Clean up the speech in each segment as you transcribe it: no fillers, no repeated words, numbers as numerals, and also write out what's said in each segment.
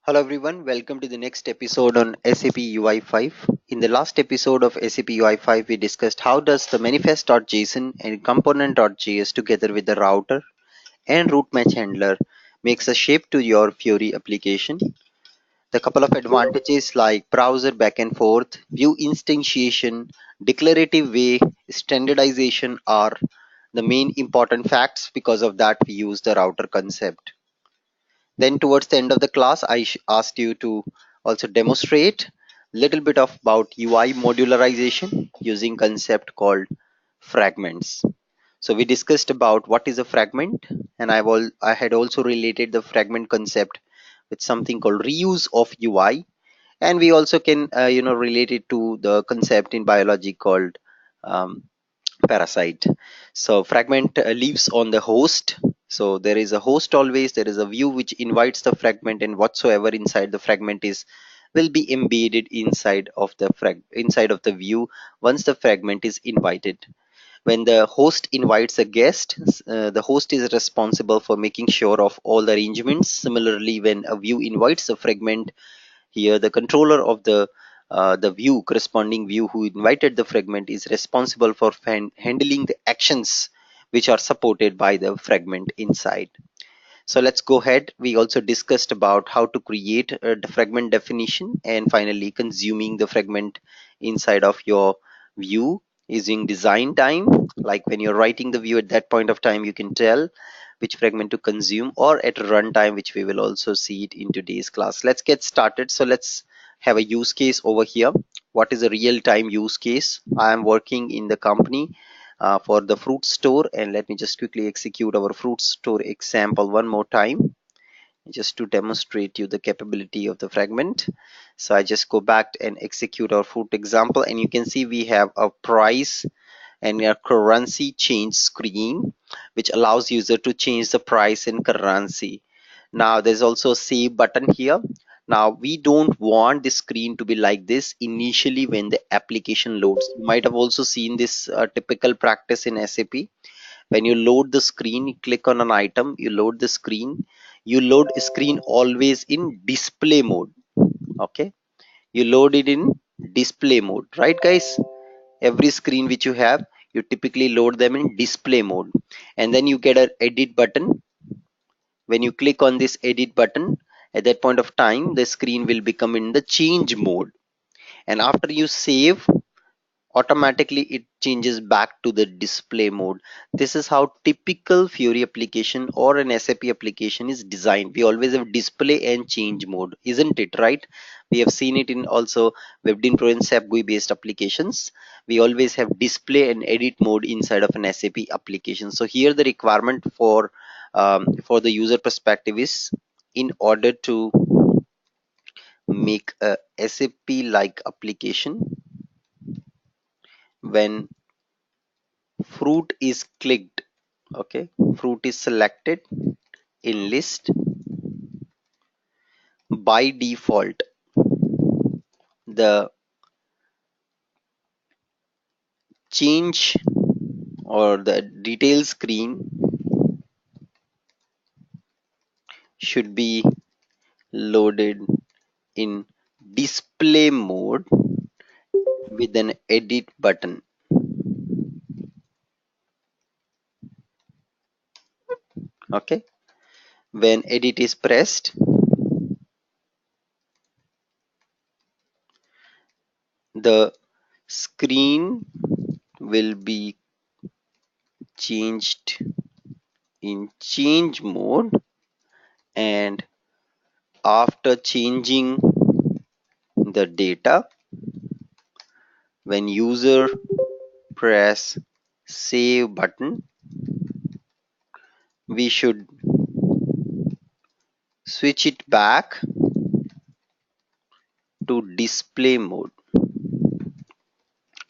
Hello everyone, welcome to the next episode on SAP UI 5. In the last episode of SAP UI 5, we discussed how does the manifest.json and component.js together with the router and route match handler makes a shape to your Fiori application. The couple of advantages like browser back and forth, view instantiation, declarative way, standardization are the main important facts. Because of that, we use the router concept. Then towards the end of the class, asked you to also demonstrate little bit of about UI modularization using concept called fragments. So we discussed about what is a fragment, and I had also related the fragment concept with something called reuse of UI, and we also can relate it to the concept in biology called um, parasite. So fragment lives on the host. So there is a host always, there is a view which invites the fragment, and whatsoever inside the fragment is will be embedded inside of the view once the fragment is invited. When the host invites a guest, the host is responsible for making sure of all the arrangements. Similarly, when a view invites a fragment, here, the controller of the view, corresponding view who invited the fragment, is responsible for handling the actions which are supported by the fragment inside. So let's go ahead. We also discussed about how to create the fragment definition and finally consuming the fragment inside of your view using design time. Like when you're writing the view, at that point of time, you can tell which fragment to consume, or at runtime, which we will also see it in today's class. Let's get started. So let's have a use case over here. What is a real-time use case? I am working in the company for the fruit store, and let me just quickly execute our fruit store example one more time just to demonstrate you the capability of the fragment. So I just go back and execute our fruit example, and you can see we have a price and a currency change screen which allows user to change the price in currency. Now there's also a save button here. Now we don't want the screen to be like this initially when the application loads. You might have also seen this typical practice in SAP. When you load the screen, you click on an item, you load the screen, you load screen always in display mode. Okay, you load it in display mode, right guys? Every screen which you have, you typically load them in display mode, and then you get an edit button. When you click on this edit button, at that point of time the screen will become in the change mode, and after you save, automatically it changes back to the display mode. This is how typical Fiori application or an SAP application is designed. We always have display and change mode, isn't it, right? We have seen it in also WebDyn Pro and SAP GUI based applications. We always have display and edit mode inside of an SAP application. So here the requirement for the user perspective is, in order to make a SAP like application, when fruit is clicked, okay, fruit is selected in list, by default the change or the detail screen should be loaded in display mode with an edit button. Okay, when edit is pressed, the screen will be changed in change mode, and after changing the data, when user press save button, we should switch it back to display mode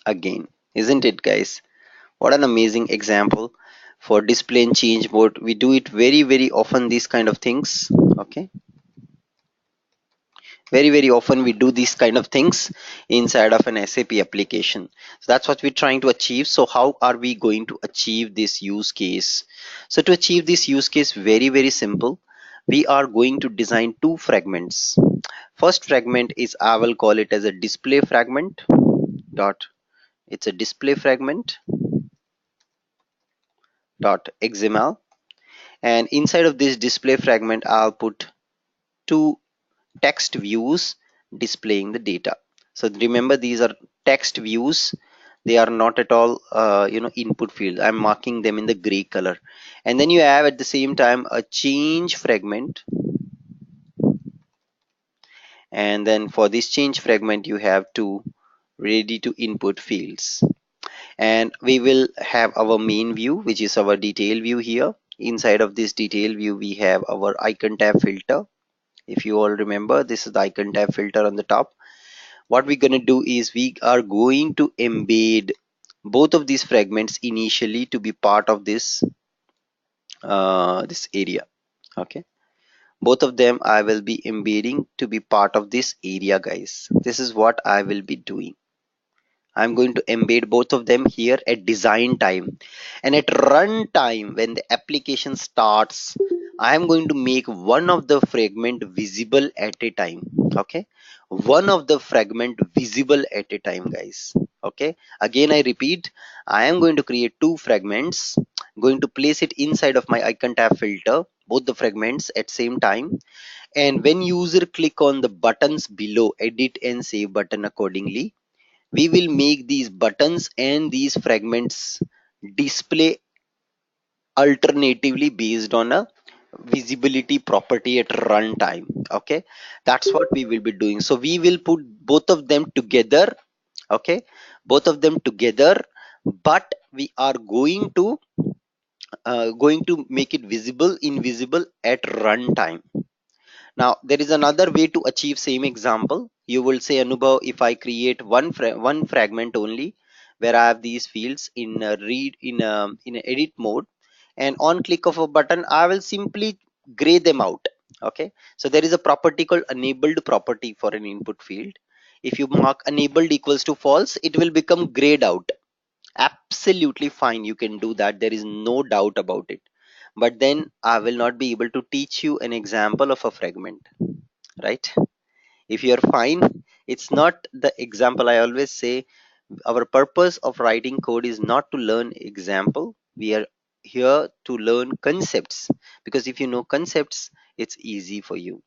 again. Isn't it, guys? What an amazing example for display and change mode. We do it very often, these kind of things. Okay, very often we do these kind of things inside of an SAP application. So that's what we're trying to achieve. So how are we going to achieve this use case? So to achieve this use case, very simple. We are going to design two fragments. First fragment is, I will call it as a display fragment dot, it's a display fragment dot xml, and inside of this display fragment I'll put two text views displaying the data. So remember, these are text views, they are not at all input field. I'm marking them in the gray color. And then you have at the same time a change fragment, and then for this change fragment you have two ready to input fields. And we will have our main view, which is our detail view here. Inside of this detail view we have our icon tab filter. If you all remember, this is the icon tab filter on the top. What we're going to do is we are going to embed both of these fragments initially to be part of this area. Okay, both of them I will be embedding to be part of this area, guys. This is what I will be doing. I'm going to embed both of them here at design time, and at run time when the application starts, I'm going to make one of the fragment visible at a time. Okay, one of the fragment visible at a time, guys. Okay, again I repeat, I am going to create two fragments, going to place it inside of my icon tab filter, both the fragments at same time. And when user click on the buttons below, edit and save button accordingly, we will make these buttons and these fragments display alternatively based on a visibility property at runtime. Okay, that's what we will be doing. So we will put both of them together. Okay, both of them together, but we are going to make it invisible at runtime. Now, there is another way to achieve same example. You will say, Anubhav, if I create one fragment only, where I have these fields in in a edit mode, and on click of a button, I will simply gray them out. Okay, so there is a property called enabled property for an input field. If you mark enabled equals to false, it will become grayed out. Absolutely fine, you can do that. There is no doubt about it. But then I will not be able to teach you an example of a fragment, right? If you're fine, it's not the example. I always say our purpose of writing code is not to learn example. We are here to learn concepts, because if you know concepts, it's easy for you.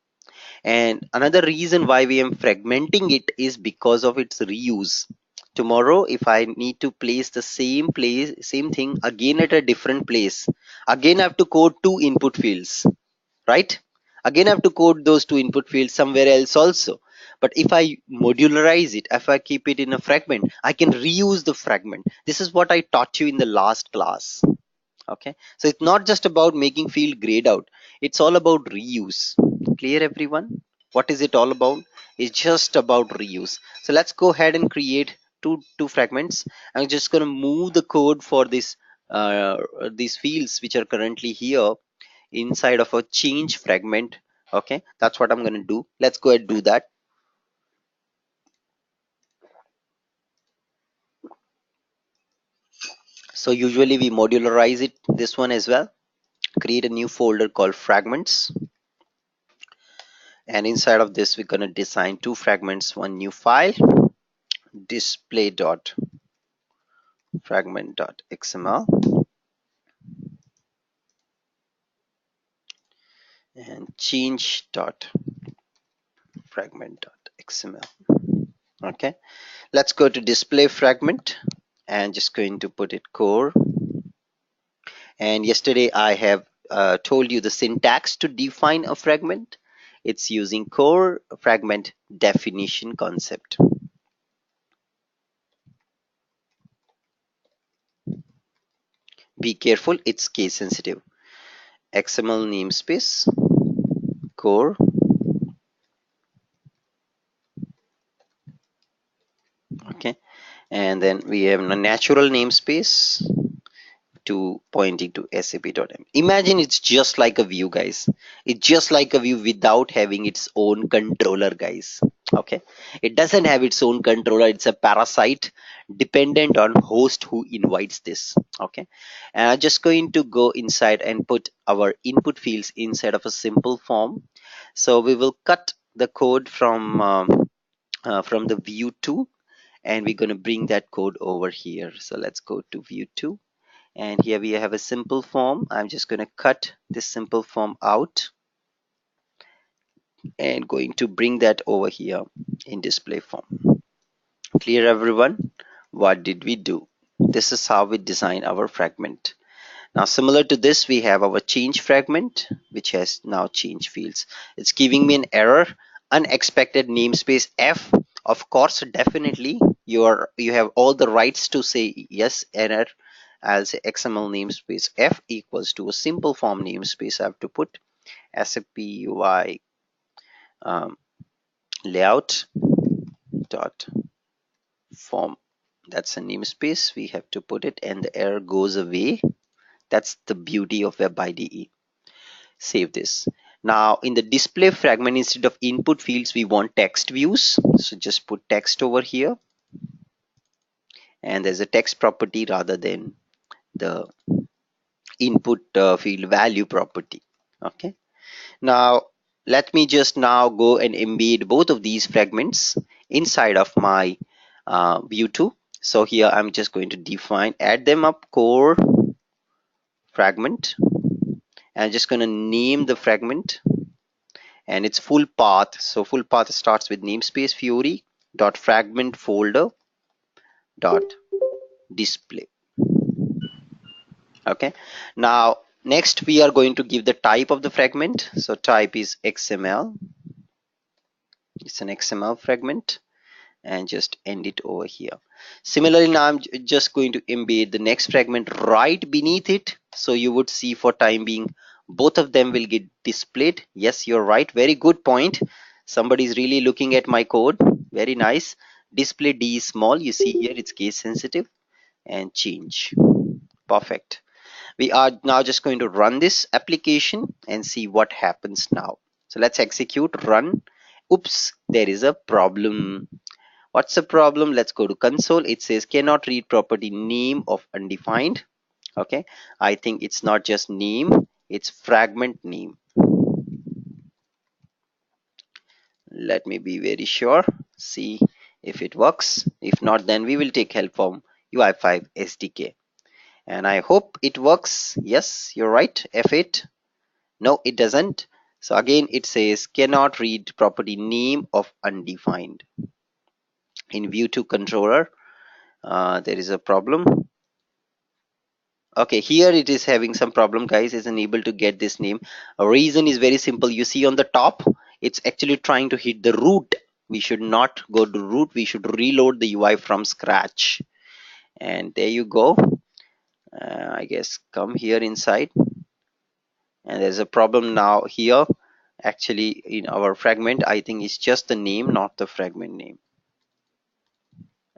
And another reason why we am fragmenting it is because of its reuse. Tomorrow, if I need to place the same thing again at a different place, again I have to code two input fields, right? Again I have to code those two input fields somewhere else also. But if I modularize it, if I keep it in a fragment, I can reuse the fragment. This is what I taught you in the last class. Okay, so it's not just about making field grayed out, it's all about reuse. Clear, everyone? What is it all about? It's just about reuse. So let's go ahead and create two fragments. I'm just going to move the code for these fields which are currently here inside of a change fragment. Okay, that's what I'm going to do. Let's go ahead and do that. So usually we modularize it, this one as well. Create a new folder called fragments, and inside of this we're going to design two fragments, one new file, display dot fragment dot xml, and change dot fragment dot xml. Okay, let's go to display fragment and just going to put it core. And yesterday I have told you the syntax to define a fragment. It's using core fragment definition concept. Be careful, it's case sensitive. XML namespace core, okay, and then we have a natural namespace to pointing to sap.m. Imagine it's just like a view, guys. It's just like a view without having its own controller, guys. Okay, it doesn't have its own controller. It's a parasite dependent on host who invites this. Okay, and I'm just going to go inside and put our input fields inside of a simple form. So we will cut the code from the view 2, and we're going to bring that code over here. So let's go to view 2, and here we have a simple form. I'm just going to cut this simple form out and going to bring that over here in display form. Clear, everyone? What did we do? This is how we design our fragment. Now, similar to this, we have our change fragment, which has now change fields. It's giving me an error, unexpected namespace F. Of course, definitely, you have all the rights to say yes, error. I'll say XML namespace F equals to a simple form namespace. I have to put SAP UI layout dot form. That's a namespace. We have to put it, and the error goes away. That's the beauty of Web IDE. Save this. Now in the display fragment, instead of input fields, we want text views. So just put text over here, and there's a text property rather than the input field value property. Okay. Now let me just now go and embed both of these fragments inside of my view 2. So here I'm just going to define, add them up, core fragment, and I'm just going to name the fragment and its full path. So full path starts with namespace Fiori dot fragment folder dot display. Okay, now next we are going to give the type of the fragment. So type is XML. It's an XML fragment, and just end it over here. Similarly, now I'm just going to embed the next fragment right beneath it. So you would see for time being both of them will get displayed. Yes, you're right, very good point. Somebody is really looking at my code. Very nice. Display D is small, you see here it's case sensitive, and change. Perfect. We are now just going to run this application and see what happens now. So let's execute, run. Oops, there is a problem. What's the problem? Let's go to console. It says cannot read property name of undefined. Okay, I think it's not just name, it's fragment name. Let me be very sure, see if it works. If not, then we will take help from UI5 SDK, and I hope it works. Yes, you're right, F8. No, it doesn't. So again it says cannot read property name of undefined. In view 2 controller, there is a problem. Okay, here it is having some problem, guys. It's unable to get this name. A reason is very simple. You see on the top, it's actually trying to hit the root. We should not go to root. We should reload the UI from scratch. And there you go. I guess come here inside. And there's a problem now here. Actually, in our fragment, I think it's just the name, not the fragment name.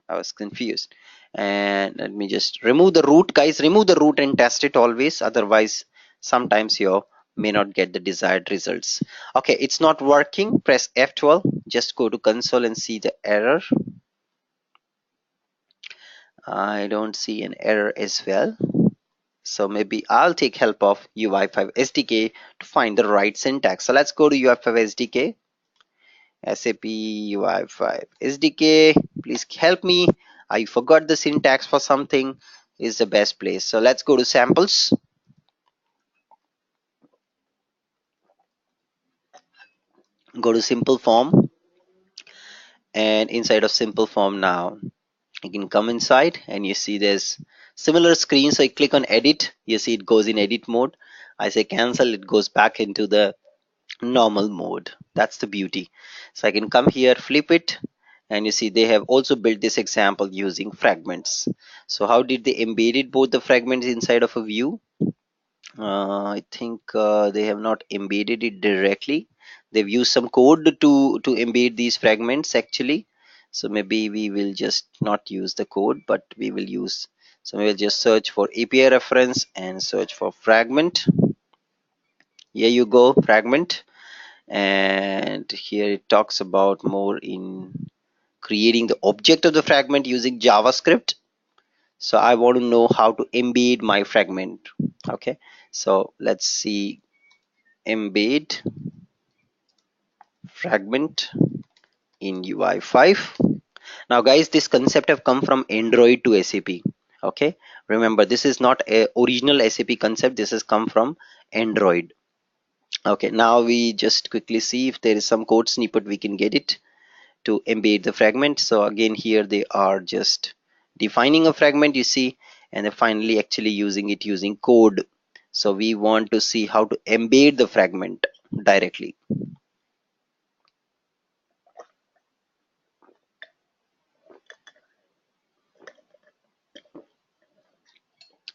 I was confused. And let me just remove the root, guys. Remove the root and test it always. Otherwise, sometimes you may not get the desired results. Okay, it's not working. Press F12. Just go to console and see the error. I don't see an error as well. So maybe I'll take help of UI5 SDK to find the right syntax. So let's go to UI5 SDK. SAP UI5 SDK, please help me. I forgot the syntax for something. Is the best place. So let's go to samples. Go to simple form, and inside of simple form now you can come inside and you see there's similar screen. So I click on edit, you see it goes in edit mode. I say cancel, it goes back into the normal mode. That's the beauty. So I can come here, flip it, and you see they have also built this example using fragments. So how did they embedded both the fragments inside of a view? I think they have not embedded it directly. They've used some code to embed these fragments actually. So maybe we will just not use the code, but we will use. So we will just search for API reference and search for fragment. Here you go, fragment. and here it talks about more in creating the object of the fragment using JavaScript. So I want to know how to embed my fragment. Okay, so let's see, embed fragment in UI5. Now guys, this concept have come from Android to SAP. Okay, remember this is not a original SAP concept, this has come from Android. Okay, now we just quickly see if there is some code snippet we can get it to embed the fragment. So again, here they are just defining a fragment, you see, and then finally actually using it using code. So we want to see how to embed the fragment directly.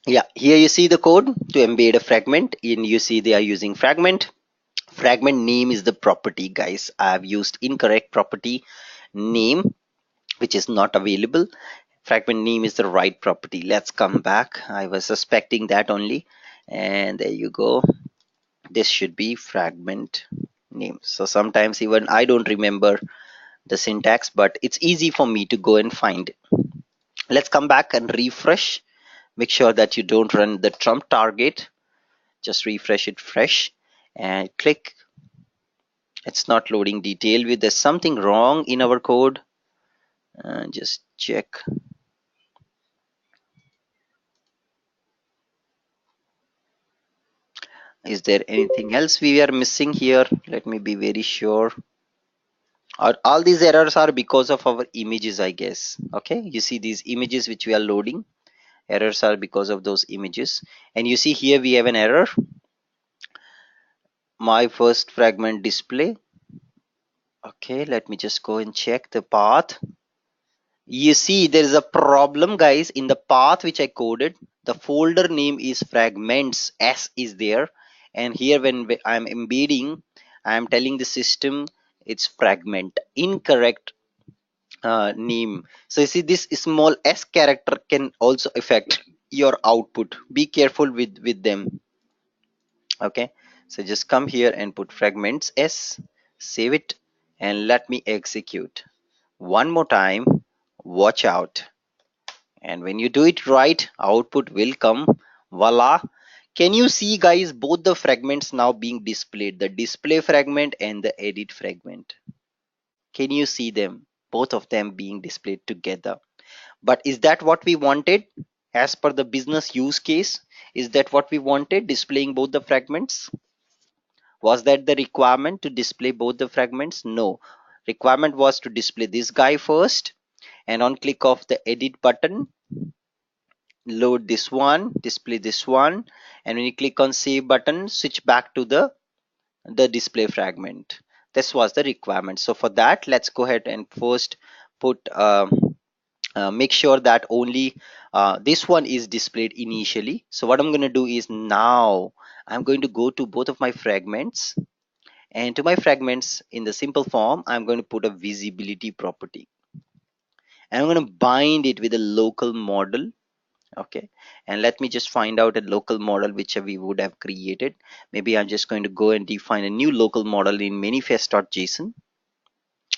Yeah, here you see the code to embed a fragment in. You see they are using fragment name is the property. Guys, I have used incorrect property name, which is not available. Fragment name is the right property. Let's come back. I was suspecting that only, and there you go. This should be fragment name. So sometimes even I don't remember the syntax, but it's easy for me to go and find it. Let's come back and refresh. Make sure that you don't run the trump target. Just refresh it fresh and click. It's not loading detail with. There's something wrong in our code. Just check. Is there anything else we are missing here? Let me be very sure. All these errors are because of our images, I guess. Okay, you see these images which we are loading, errors are because of those images. And you see here we have an error, my first fragment display. Okay, let me just go and check the path. You see there is a problem, guys, in the path which I coded. The folder name is fragments, s is there, and here when I'm embedding, I'm telling the system it's fragment, incorrect name. So you see this small s character can also affect your output. Be careful with them. Okay, so just come here and put fragments s, save it, and let me execute one more time. Watch out, and when you do it right, output will come. Voila. Can you see, guys, both the fragments now being displayed, the display fragment and the edit fragment? Can you see them, both of them being displayed together? But is that what we wanted as per the business use case? Is that what we wanted, displaying both the fragments? Was that the requirement to display both the fragments? No. Requirement was to display this guy first, and on click of the edit button, load this one, display this one, and when you click on save button, switch back to the display fragment. This was the requirement. So for that, let's go ahead and first put make sure that only this one is displayed initially. So what I'm going to do is now I'm going to go to both of my fragments, and to my fragments in the simple form I'm going to put a visibility property, and I'm going to bind it with a local model. Okay, and let me just find out a local model which we would have created. Maybe I'm just going to go and define a new local model in manifest.json.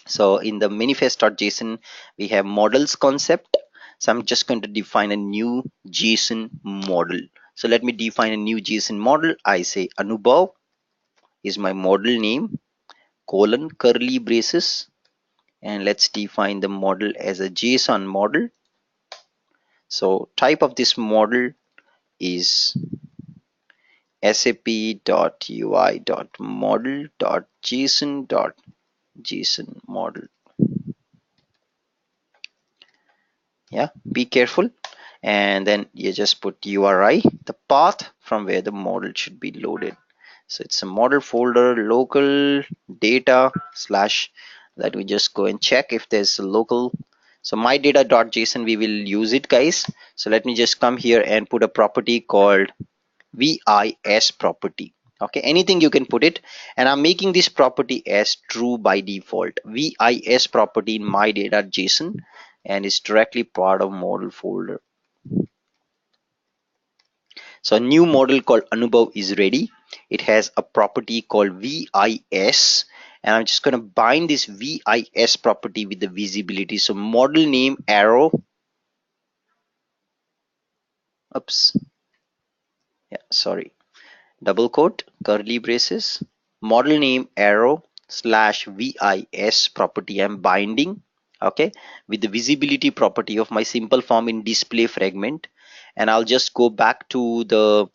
So in the manifest.json we have models concept. So I'm just going to define a new JSON model. So let me define a new JSON model. I say Anubhav is my model name, colon curly braces, and let's define the model as a JSON model. So type of this model is sap.ui.model.json.json model. Yeah, be careful, and then you just put URI, the path from where the model should be loaded. So it's a model folder, local data slash, that we just go and check if there's a local. So my data.json we will use it, guys. So let me just come here and put a property called vis property. Okay, anything you can put it, and I'm making this property as true by default. Vis property in my data.json, and it's directly part of model folder. So a new model called Anubhav is ready. it has a property called VIS, and I'm just going to bind this VIS property with the visibility. So model name arrow, oops, yeah, sorry, double quote, curly braces, model name arrow slash VIS property I'm binding, okay, with the visibility property of my simple form in display fragment. And I'll just go back to the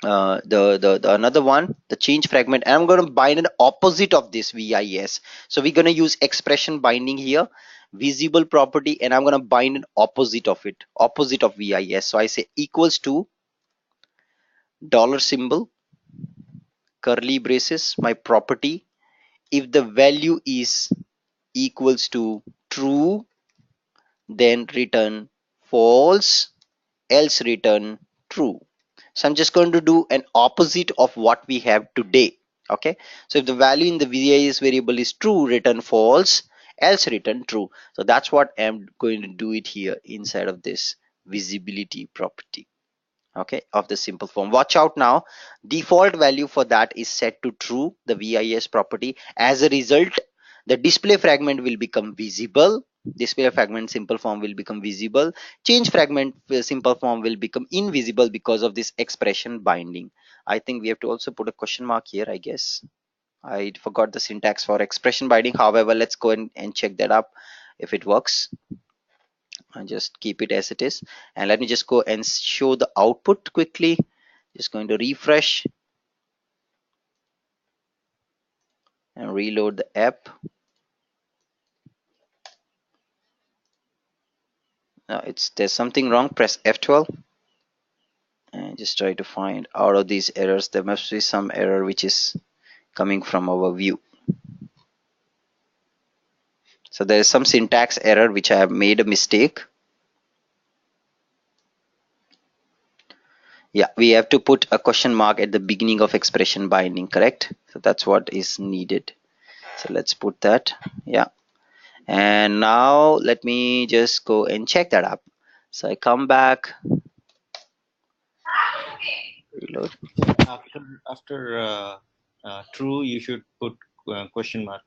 another one, the change fragment, and I'm going to bind an opposite of this VIS. So we're going to use expression binding here, visible property, and I'm going to bind an opposite of it, opposite of VIS. So I say equals to dollar symbol, curly braces, my property. If the value is equals to true, then return false, else return true. So I'm just going to do an opposite of what we have today. Okay, so if the value in the VIS variable is true, return false, else return true. So that's what I'm going to do it here inside of this visibility property, okay, of the simple form. Watch out now, default value for that is set to true, the VIS property. As a result, the display fragment will become visible, display fragment simple form will become visible, change fragment simple form will become invisible because of this expression binding. I think we have to also put a question mark here, I guess. I forgot the syntax for expression binding. However, let's go and check that up if it works. I just keep it as it is, and let me just go and show the output quickly. Just going to refresh and reload the app. It's there's something wrong. Press F12 and just try to find out of these errors. There must be some error which is coming from our view. So there is some syntax error which I have made a mistake. Yeah, we have to put a question mark at the beginning of expression binding, correct? So that's what is needed. So let's put that. Yeah. And now let me just go and check that up. So I come back, reload. After true, you should put question mark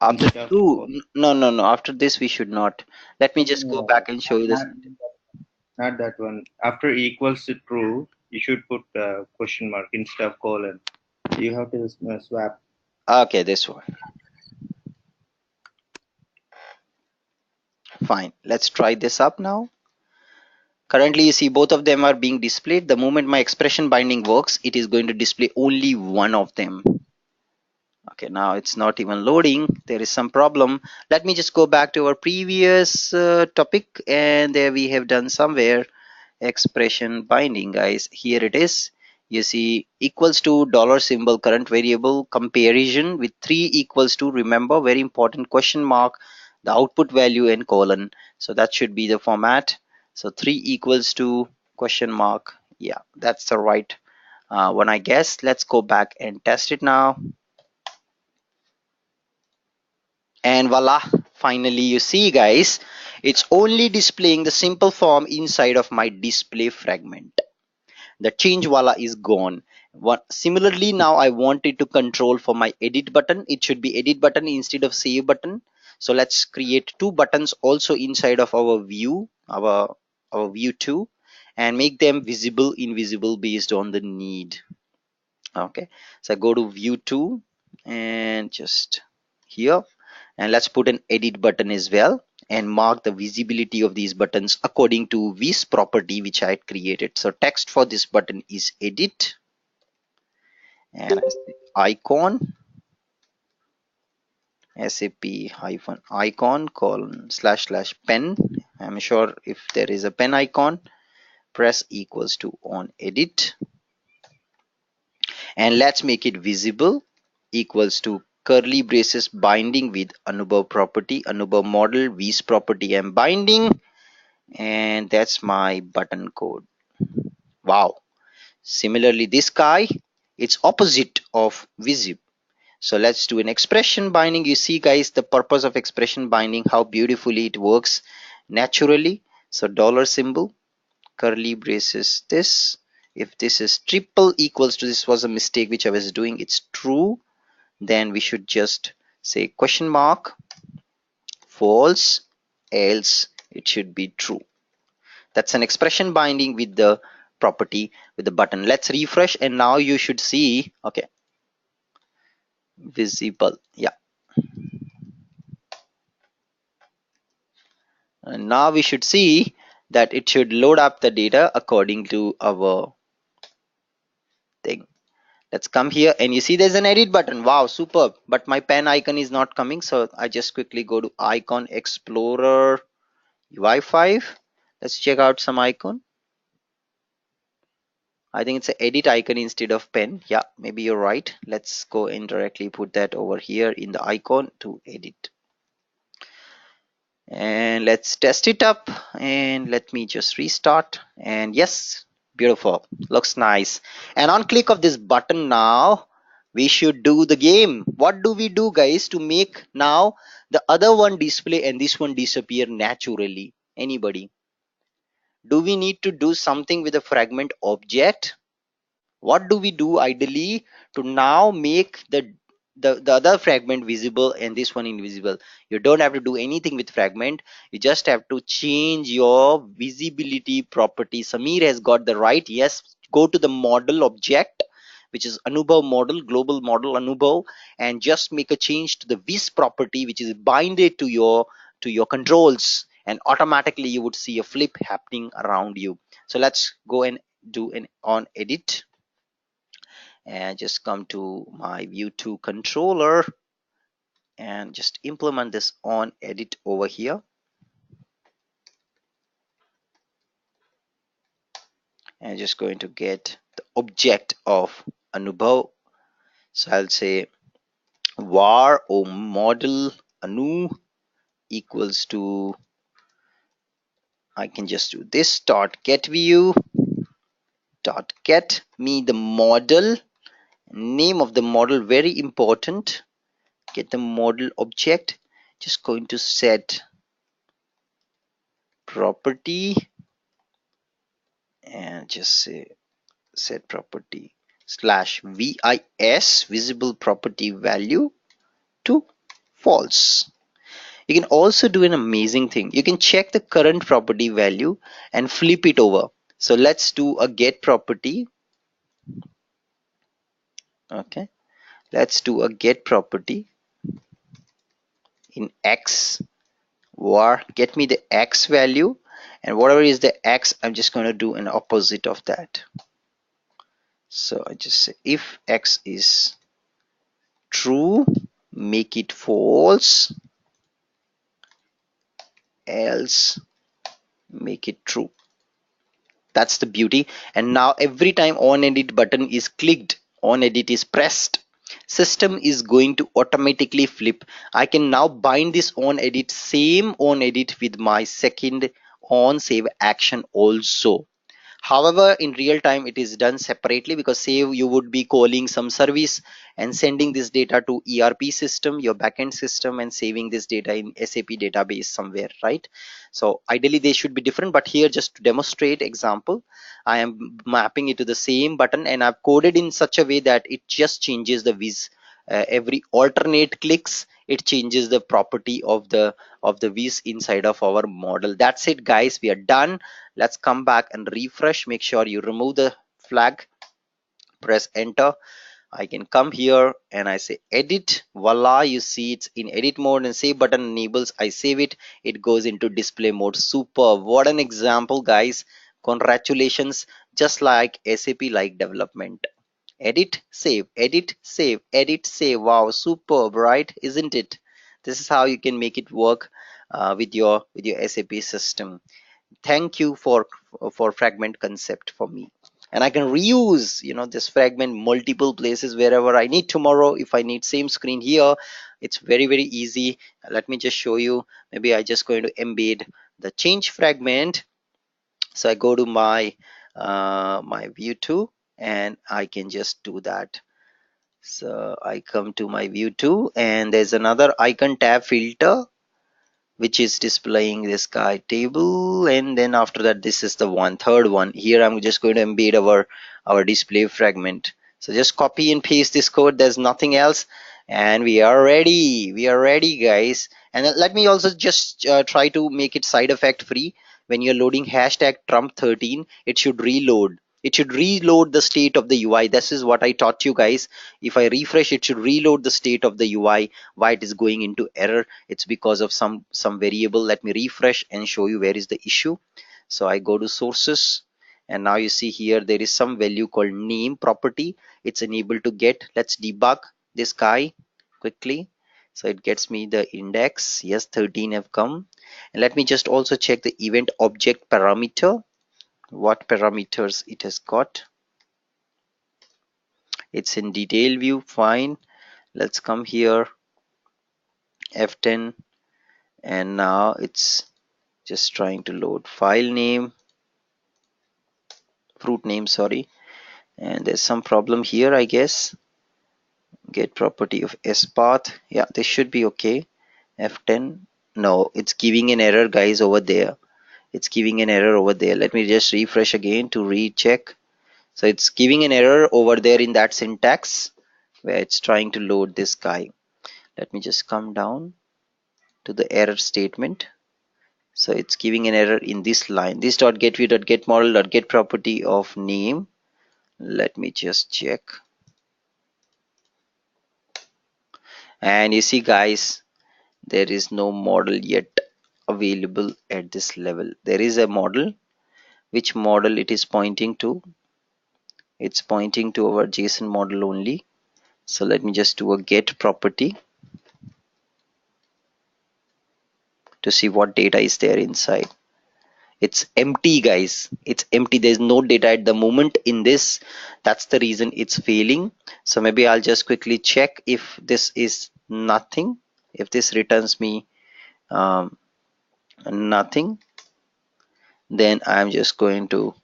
After instead of true, no. After this, we should not. Let me just go no, back and show you this. not, not that one. After equals to true, you should put question mark instead of colon. You have to swap. Okay, this one. Fine. Let's try this up now. Currently, you see both of them are being displayed. The moment my expression binding works, it is going to display only one of them. Okay, now it's not even loading. There is some problem. Let me just go back to our previous topic, and there we have done somewhere expression binding, guys. Here it is. You see equals to dollar symbol current variable comparison with 3 equals to, remember, very important, question mark, the output value and colon. So that should be the format. So 3 equals to question mark. Yeah, that's the right one, I guess. Let's go back and test it now. And voila, finally, you see, guys, it's only displaying the simple form inside of my display fragment. The change voila is gone. Similarly, now I want it to control for my edit button. It should be edit button instead of save button. So let's create two buttons also inside of our view, our view 2, and make them visible, invisible based on the need. Okay, so I go to view 2 and just here, and let's put an edit button as well and mark the visibility of these buttons according to this property which I had created. So text for this button is edit, and I say icon, sap hyphen icon colon slash slash pen. I'm sure if there is a pen icon, press equals to on edit, and let's make it visible, equals to curly braces binding with Anubhav property, Anubhav model, V's property I'm binding, and that's my button code. Wow. Similarly, this guy, it's opposite of visib. So let's do an expression binding. You see, guys, the purpose of expression binding, how beautifully it works naturally. So dollar symbol, curly braces this, If this is triple equals to, this was a mistake which I was doing, it's true, then we should just say question mark, false, else it should be true. That's an expression binding with the property with the button. Let's refresh, and now you should see, okay, visible, yeah. And now we should see that it should load up the data according to our thing. Let's come here, and you see there's an edit button. Wow, superb. But my pen icon is not coming, so I just quickly go to icon explorer UI5. Let's check out some icon. I think it's an edit icon instead of pen. Yeah, maybe you're right. Let's go and directly put that over here in the icon to edit. And let's test it up, and let me just restart. And yes, beautiful, looks nice. And on click of this button, now we should do the game. What do we do, guys, to make now the other one display and this one disappear naturally? Anybody? Do we need to do something with a fragment object? What do we do ideally to now make the other fragment visible and this one invisible? You don't have to do anything with fragment. You just have to change your visibility property. Samir has got the right. Yes, go to the model object, which is Anubhav model, global model Anubhav, and just make a change to the vis property, which is binded to your controls, and automatically you would see a flip happening around you. So let's go and do an on edit, and just come to my view 2 controller and just implement this on edit over here, and just going to get the object of Anubhav. So I'll say var or model anu equals to, I can just do this dot get view dot get me the model, name of the model, very important, get the model object, just going to set property, and just say set property slash vis visible property value to false. You can also do an amazing thing. You can check the current property value and flip it over. So let's do a get property. Okay, let's do a get property in x var get me the x value, and whatever is the x, I'm just going to do an opposite of that. So I just say if x is true, make it false, else make it true. That's the beauty. And now every time on edit button is clicked, on edit is pressed, system is going to automatically flip. I can now bind this on edit, same on edit, with my second on save action also. However, in real time it is done separately, because say you would be calling some service and sending this data to ERP system, your backend system, and saving this data in SAP database somewhere, right? So ideally they should be different, but here just to demonstrate example, I am mapping it to the same button, and I've coded in such a way that it just changes the vis. Every alternate clicks, it changes the property of the vis inside of our model. That's it, guys, we are done. Let's come back and refresh. Make sure you remove the flag, press enter. I can come here and I say edit, voila, you see it's in edit mode, and save button enables. I save it, it goes into display mode. Super, what an example, guys. Congratulations. Just like SAP like development. Edit, save, edit, save, edit, save. Wow, superb, right? Isn't it? This is how you can make it work with your SAP system. Thank you for fragment concept for me, and I can reuse, this fragment multiple places wherever I need tomorrow. If I need same screen here, it's very easy. Let me just show you. Maybe I just going to embed the change fragment. So I go to my my view 2, and I can just do that. So I come to my view 2, and there's another icon tab filter. which is displaying this guy table, and then after that this is the third one. Here I'm just going to embed our display fragment. So just copy and paste this code, there's nothing else, and we are ready guys. And let me also just try to make it side effect free. When you're loading hashtag trump 13, it should reload the state of the UI. This is what I taught you guys. If I refresh, it should reload the state of the UI. Why it is going into error? It's because of some variable. Let me refresh and show you where is the issue. So I go to sources, and now you see here there is some value called name property. It's enabled to get. Let's debug this guy quickly. So it gets me the index. Yes, 13 have come. And let me just also check the event object parameter, what parameters it has got. It's in detail view. Fine. Let's come here, F10, and now it's just trying to load file name, fruit name, sorry. And there's some problem here, I guess. Get property of spath. Yeah, this should be okay. F10. No, it's giving an error, guys, over there. It's giving an error over there. Let me just refresh again to recheck. So it's giving an error over there in that syntax where it's trying to load this guy. Let me just come down to the error statement. So it's giving an error in this line. This dot get view dot get model dot get property of name. Let me just check. And you see, guys, there is no model yet available at this level. There is a model. Which model it is pointing to? It's pointing to our JSON model only. So let me just do a get property to see what data is there inside. It's empty, guys. It's empty. There's no data at the moment in this. That's the reason it's failing. So maybe I'll just quickly check if this is nothing. If this returns me nothing, then I'm just going to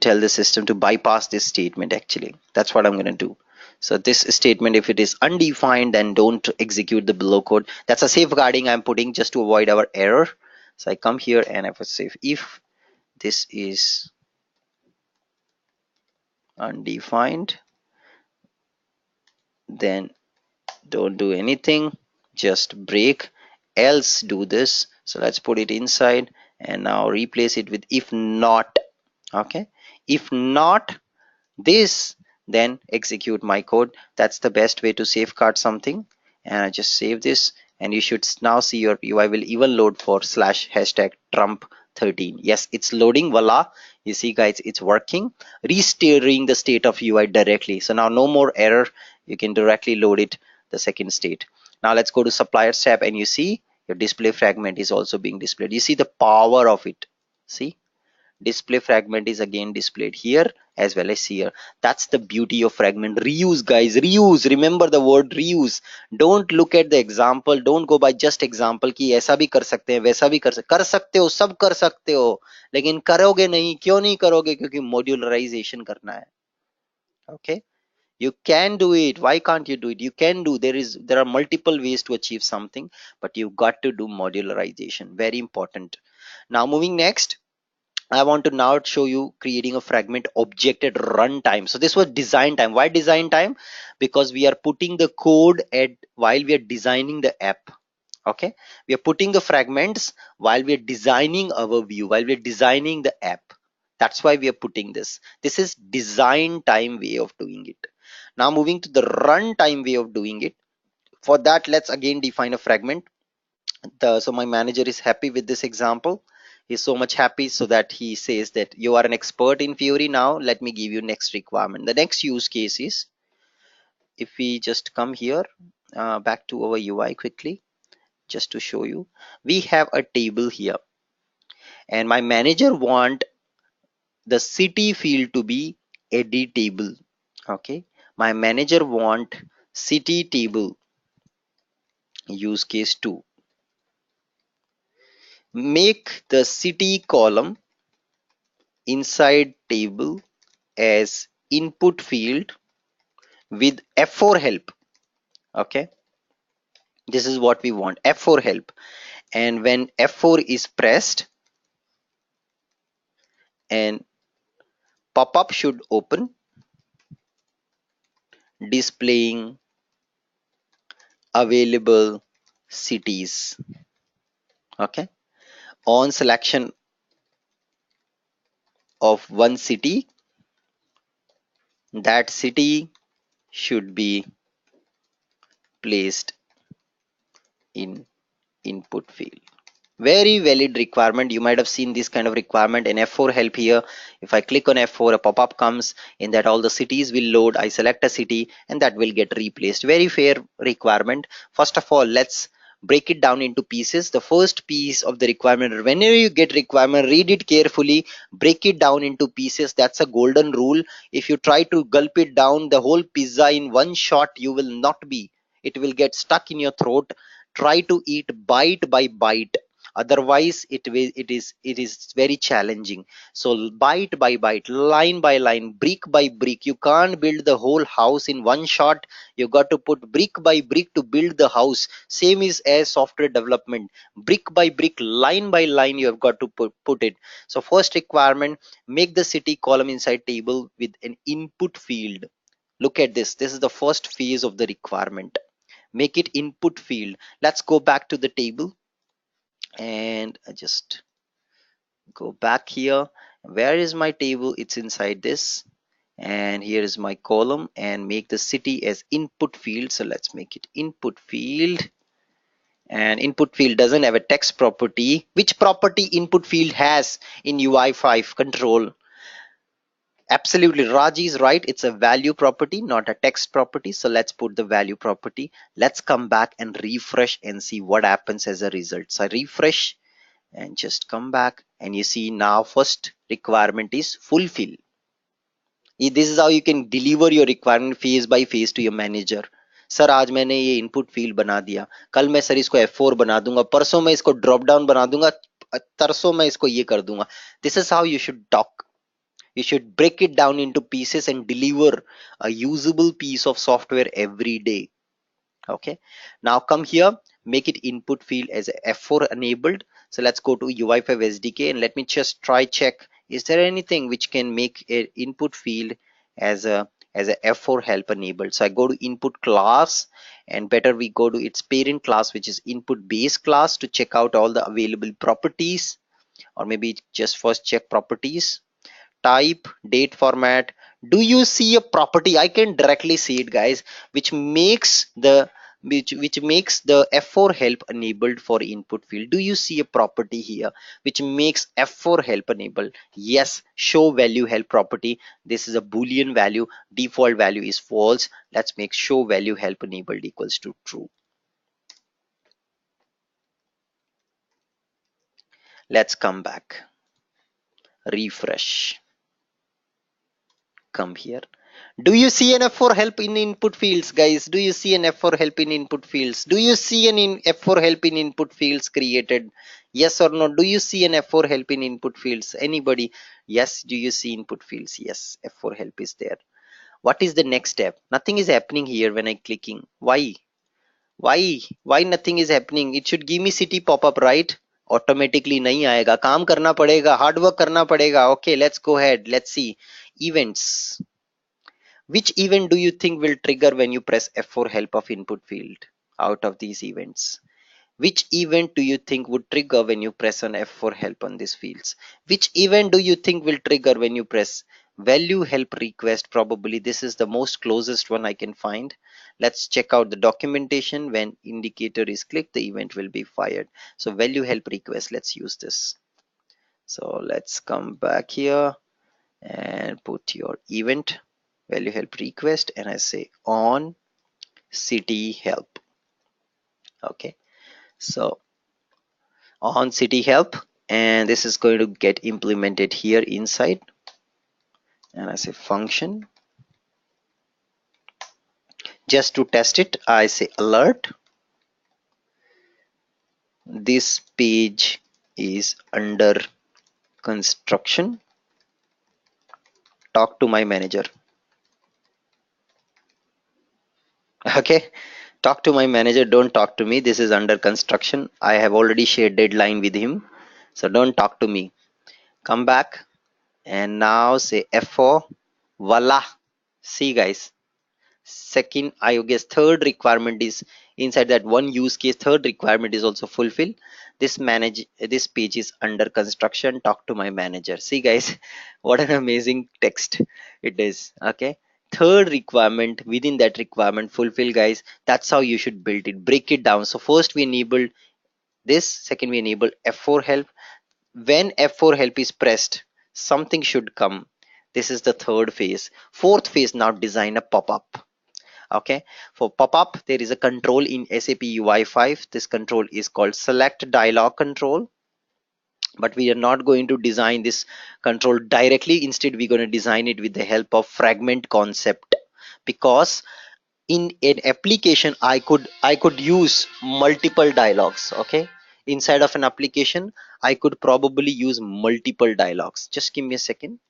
tell the system to bypass this statement. Actually, that's what I'm going to do. So this statement, if it is undefined, then don't execute the below code. That's a safeguarding I'm putting just to avoid our error. So I come here and I will say if this is undefined, then don't do anything, just break, else do this. So let's put it inside and now replace it with if not. Okay, if not this, then execute my code. That's the best way to safeguard something. And I just save this, and you should now see your UI will even load for slash hashtag trump 13. Yes, it's loading. Voila, you see, guys, it's working, restoring the state of UI directly. So now no more error, you can directly load it the second state. Now let's go to supplier tab, and you see your display fragment is also being displayed. You see the power of it. See, display fragment is again displayed here as well as here. That's the beauty of fragment. Reuse, guys, reuse. Remember the word reuse. Don't look at the example, don't go by just example कि ऐसा भी कर सकते हैं, वैसा भी कर सकते हो, सब कर सकते हो, लेकिन करोगे नहीं. क्यों नहीं करोगे? क्योंकि मॉड्यूलराइजेशन करना है. Okay, you can do it. Why can't you do it? You can do. There are multiple ways to achieve something, but you've got to do modularization. Very important. Now moving next, I want to now show you creating a fragment object at runtime. So this was design time. Why design time? Because we are putting the code at while we are designing the app. Okay, we are putting the fragments while we are designing our view, while we are designing the app. That's why we are putting this. This is design time way of doing it. Now moving to the runtime way of doing it. For that, let's again define a fragment. So my manager is happy with this example. He's so much happy so that he says that you are an expert in Fury. Now let me give you next requirement. The next use case is, if we just come here back to our UI quickly, just to show you, we have a table here, and my manager want the city field to be editable. Okay, my manager want city table. Use case 2, make the city column inside table as input field with F4 help. Okay, This is what we want, F4 help. And when F4 is pressed, and pop-up should open displaying available cities. Okay, on selection of one city, that city should be placed in input field. Very valid requirement. You might have seen this kind of requirement in F4 help here. If I click on F4, a pop-up comes in that all the cities will load. I select a city and that will get replaced. Very fair requirement. First of all, let's break it down into pieces. The first piece of the requirement, whenever you get requirement, read it carefully, break it down into pieces. That's a golden rule. If you try to gulp it down the whole pizza in one shot, you will not be, it will get stuck in your throat. Try to eat bite by bite, otherwise it is very challenging. So bite by bite, line by line, brick by brick. You can't build the whole house in one shot. You got to put brick by brick to build the house. Same is as software development, brick by brick, line by line, you have got to put it. So first requirement, make the city column inside table with an input field. Look at this, this is the first phase of the requirement. Make it input field. Let's go back to the table and I just go back here. Where is my table? It's inside this, and here is my column, and make the city as input field. So let's make it input field. And input field doesn't have a text property. Which property input field has in UI5 control? Absolutely, Raji is right. It's a value property, not a text property. So let's put the value property. Let's come back and refresh and see what happens as a result. So I refresh and just come back, and you see now first requirement is fulfill. This is how you can deliver your requirement phase by phase to your manager. Sir आज मैंने ये input field बना दिया, कल मैं sir इसको F4 बना दूंगा, परसों मैं इसको ड्रॉप डाउन बना दूंगा, तरसों मैं इसको ये कर दूंगा. This is how you should talk. You should break it down into pieces and deliver a usable piece of software every day. Okay, now come here, make it input field as a F4 enabled. So let's go to UI5 SDK and let me just try check, is there anything which can make a input field as a F4 help enabled. So I go to input class, and better we go to its parent class, which is input base class, to check out all the available properties, or maybe just first check properties, type, date format. Do you see a property? I can directly see it, guys, which makes the which makes the F4 help enabled for input field. Do you see a property here which makes F4 help enabled? Yes, show value help property. This is a boolean value, default value is false. Let's make show value help enabled equals to true. Let's come back, refresh, come here. Do you see an F4 help in input fields, guys? Do you see an F4 help in input fields? Do you see an F4 help in input fields created? Yes or no? Do you see an F4 help in input fields? Anybody? Yes. Do you see input fields? Yes. F4 help is there. What is the next step? Nothing is happening here when I clicking. Why? Why? Why nothing is happening? It should give me city pop-up, right? Automatically नहीं आएगा. काम करना पड़ेगा. Hard work करना पड़ेगा. Okay, let's go ahead. Let's see. Events. Which event do you think will trigger when you press F4 help of input field out of these events? Which event do you think would trigger when you press on F4 help on these fields? Which event do you think will trigger when you press value help request? Probably this is the most closest one I can find. Let's check out the documentation. When indicator is clicked, the event will be fired. So value help request, let's use this. So let's come back here and put your event value help request, and I say on city help. Okay, so on city help, and this is going to get implemented here inside, and I say function. Just to test it, I say alert, this page is under construction, talk to my manager. Okay, Talk to my manager, don't talk to me. This is under construction. I have already shared deadline with him. So don't talk to me. Come back and now say F4. Voila. See guys. Second, I guess third requirement is inside that one use case. Third requirement is also fulfilled. This page is under construction. Talk to my manager. See guys, what an amazing text it is. Okay. Third requirement within that requirement fulfill guys. That's how you should build it. Break it down. So first we enable this. Second we enable F4 help. When F4 help is pressed, something should come. This is the third phase. Fourth phase, now design a pop-up. Okay, for pop-up there is a control in SAP UI5. This control is called select dialog control, but we are not going to design this control directly. Instead we're going to design it with the help of fragment concept, because in an application I could use multiple dialogues. Okay, inside of an application I could probably use multiple dialogues. Just give me a second.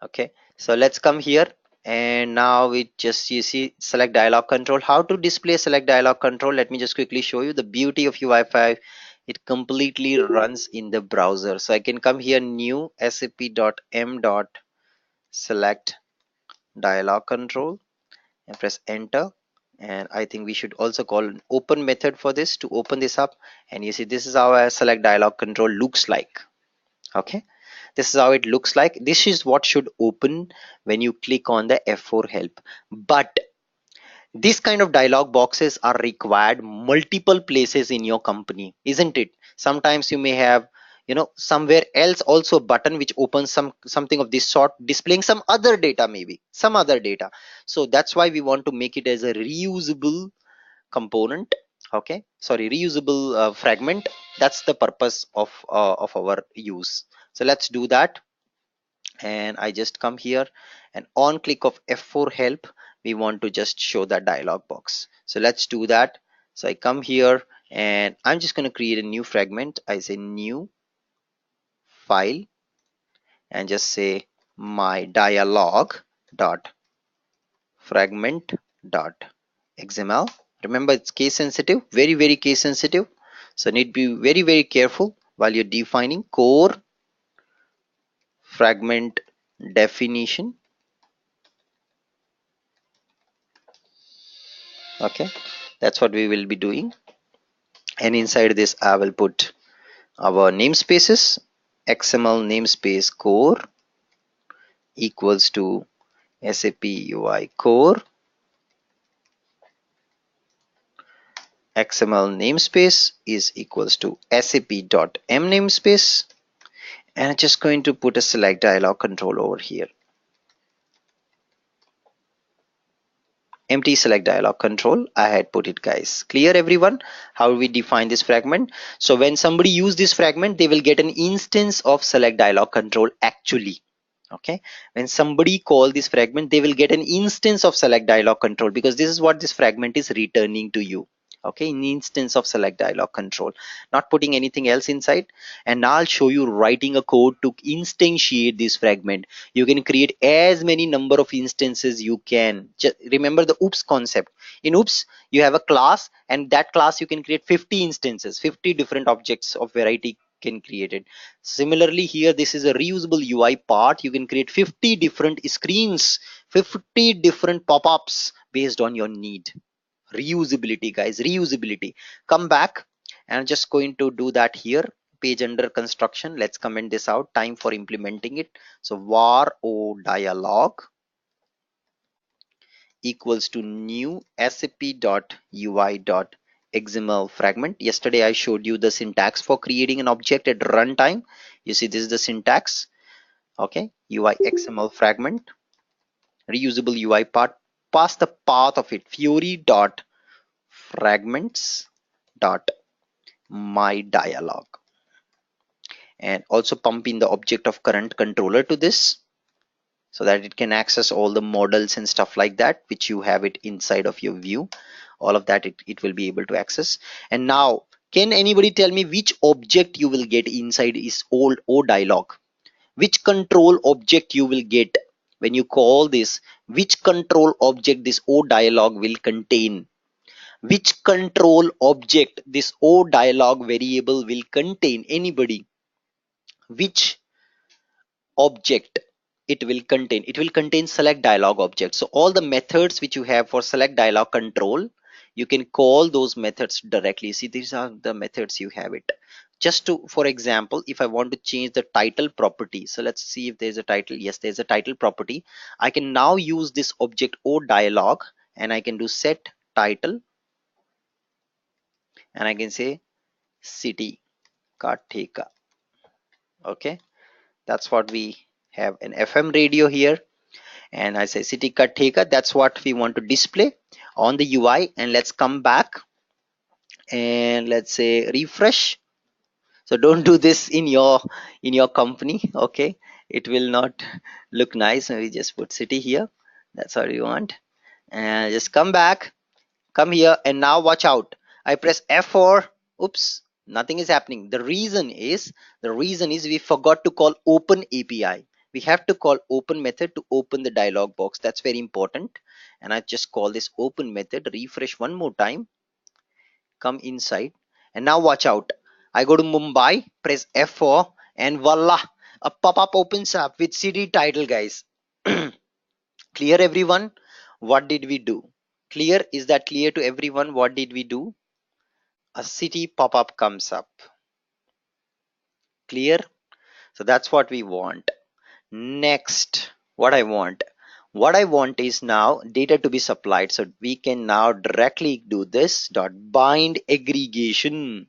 Okay, so let's come here, and now we just, you see, select dialog control. How to display select dialog control? Let me just quickly show you the beauty of UI5. It completely runs in the browser. So I can come here, new sap.m dot select dialog control, and press enter. And I think we should also call an open method for this to open this up. And you see, this is how a select dialog control looks like. Okay, this is how it looks like. This is what should open when you click on the F4 help. But this kind of dialog boxes are required multiple places in your company, isn't it? Sometimes you may have, somewhere else also a button which opens something of this sort, displaying some other data, maybe some other data. So that's why we want to make it as a reusable component. Okay, sorry, reusable fragment. That's the purpose of our use. So let's do that. And I just come here, and on click of F4 help we want to just show that dialog box. So let's do that. So I come here and I'm just going to create a new fragment. I say new file and just say my dialog dot fragment dot xml. Remember, it's case sensitive, very case sensitive, so need to be very careful while you're defining core fragment definition. Okay, that's what we will be doing. And inside this I will put our namespaces. XML namespace core equals to SAP UI core. XML namespace is equals to SAP.m namespace, and I'm just going to put a select dialog control over here. Empty select dialog control I had put it, guys. Clear everyone how we define this fragment? So when somebody use this fragment, they will get an instance of select dialog control actually. Okay, when somebody call this fragment, they will get an instance of select dialog control, because this is what this fragment is returning to you. Okay, an instance of select dialog control, not putting anything else inside. And now I'll show you writing a code to instantiate this fragment. You can create as many number of instances you can. Just remember the oops concept. In oops you have a class, and that class you can create 50 instances, 50 different objects of variety can create it. Similarly here, this is a reusable UI part. You can create 50 different screens, 50 different pop-ups based on your need. Reusability, guys, reusability. Come back, and I'm just going to do that here. Page under construction. Let's comment this out. Time for implementing it. So var o dialog equals to new sap.ui.xml fragment. Yesterday I showed you the syntax for creating an object at runtime. You see, this is the syntax. Okay, UI XML fragment, reusable UI part, pass the path of it, fury dot fragments dot my dialog. and also pump in the object of current controller to this, so that it can access all the models and stuff like that which you have it inside of your view. All of that it will be able to access. And now, can anybody tell me which object you will get inside is old o dialog? Which control object you will get when you call this? Which control object this o dialog will contain? Which control object this o dialog variable will contain? Anybody? Which object it will contain select dialog object. So all the methods which you have for select dialog control, you can call those methods directly. See, these are the methods you have it. Just to, for example, if I want to change the title property, so let's see if there's a title. Yes, there's a title property. I can now use this object o dialog, and I can do set title, and I can say city Katheka. Okay, that's what we have an FM radio here, and I say city Katheka. That's what we want to display on the UI. And let's come back and let's say refresh. So don't do this in your company. Okay, it will not look nice. We just put city here. That's what we want. And just come back, come here, and now watch out. I press F4. Oops, nothing is happening. The reason is we forgot to call open API. We have to call open method to open the dialog box. That's very important. And I just call this open method, refresh one more time, come inside, and now watch out. I go to Mumbai, press F4, and voila, a pop-up opens up with city title, guys. Clear, everyone? What did we do? Clear? Is that clear to everyone? What did we do? A city pop-up comes up. Clear? So that's what we want. Next, what I want is now data to be supplied. So we can now directly do this dot bind aggregation.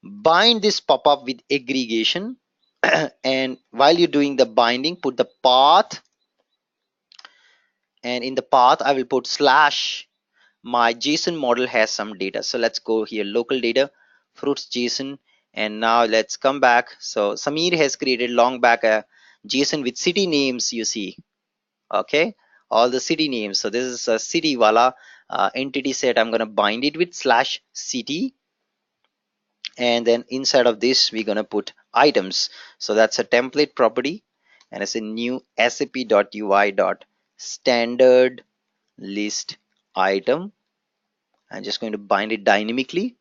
Bind this pop-up with aggregation. And while you're doing the binding, put the path, and in the path I will put slash. My JSON model has some data. So let's go here, local data, fruits JSON, and now let's come back. So Samir has created long back a JSON with city names, you see. Okay, all the city names. So this is a city wala entity set. I'm gonna bind it with slash city, and then inside of this we're gonna put items. So that's a template property, and it's a new sap.ui.standard list item. I'm just going to bind it dynamically.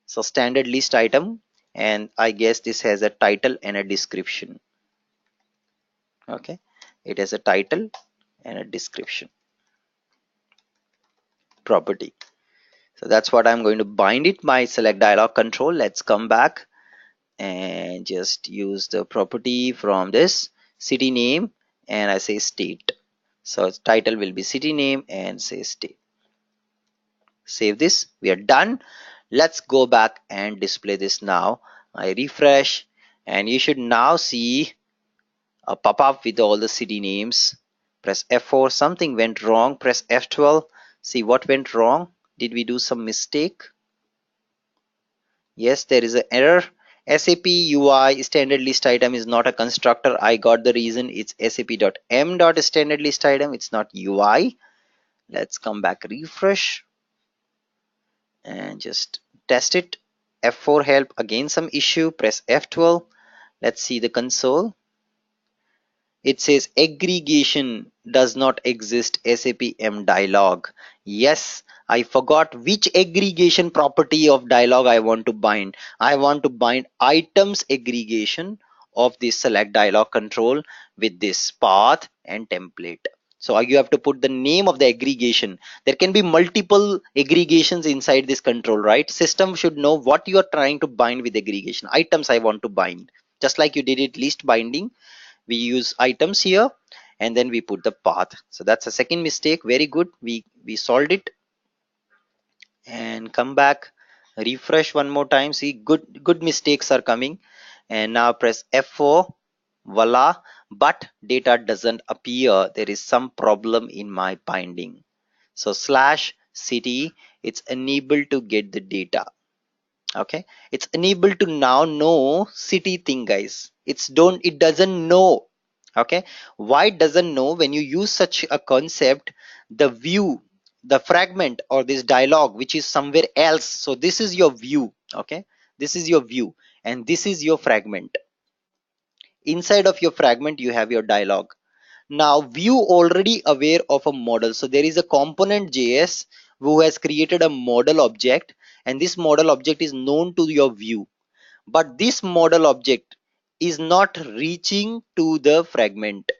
So standard list item, and I guess this has a title and a description. Okay, it has a title and a description property. So that's what I'm going to bind it. My select dialog control. Let's come back and just use the property from this city name, and I say state. So its title will be city name and say state. Save this. We are done. Let's go back and display this now. I refresh, and you should now see a pop-up with all the city names. Press F4. Something went wrong. Press F12. See what went wrong. Did we do some mistake? Yes, there is an error. SAP UI standard list item is not a constructor. I got the reason. It's sap.m.standard list item. It's not UI. Let's come back, refresh, and just test it. F4 help. Again some issue. Press F12. Let's see the console. It says aggregation does not exist SAP-M dialog. Yes, I forgot which aggregation property of dialog I want to bind. I want to bind items aggregation of this select dialog control with this path and template. So you have to put the name of the aggregation. There can be multiple aggregations inside this control, right? System should know what you are trying to bind with aggregation. Items I want to bind. Just like you did it list binding, we use items here, and then we put the path. So that's a second mistake. Very good. We solved it. And come back, refresh one more time. See, good mistakes are coming. And now press F4. Voila, but data doesn't appear. There is some problem in my binding. So slash city, it's enabled to get the data. Okay, it's unable to now know city thing, guys. It doesn't know. Okay, why it doesn't know? When you use such a concept, the view, the fragment or this dialogue which is somewhere else, so this is your view. Okay, this is your view and this is your fragment. Inside of your fragment you have your dialogue. Now view already aware of a model, so there is a component JS who has created a model object, and this model object is known to your view, but this model object is not reaching to the fragment.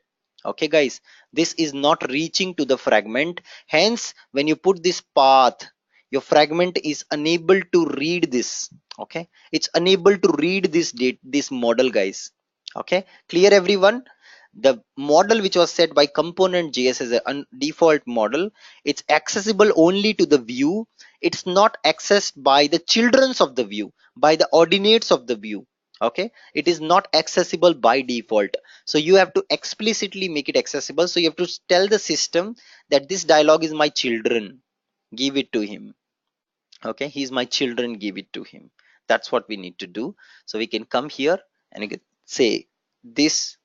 Okay guys, this is not reaching to the fragment. Hence when you put this path, your fragment is unable to read this. Okay, it's unable to read this date, this model, guys. Okay, clear everyone? The model which was set by component JS as a default model, it's accessible only to the view. It's not accessed by the childrens of the view, by the ordinates of the view. Okay, it is not accessible by default, so you have to explicitly make it accessible. So you have to tell the system that this dialogue is my children, give it to him. Okay, he's my children, give it to him. That's what we need to do. So we can come here and you can say this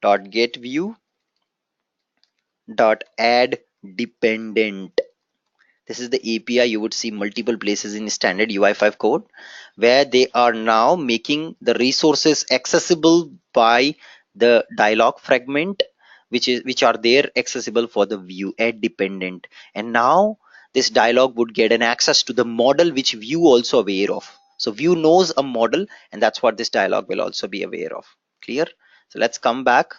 dot get view dot add dependent. This is the API you would see multiple places in standard UI5 code, where they are now making the resources accessible by the dialog fragment, which are there accessible for the view add dependent. And now this dialog would get an access to the model which view also aware of. So view knows a model, and that's what this dialog will also be aware of. Clear? So let's come back,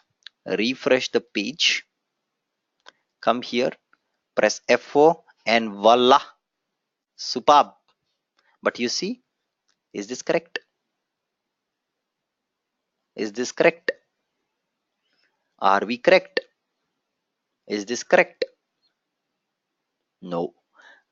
refresh the page, come here, press F4, and voila, superb. But you see, is this correct? Is this correct? Are we correct? Is this correct? No.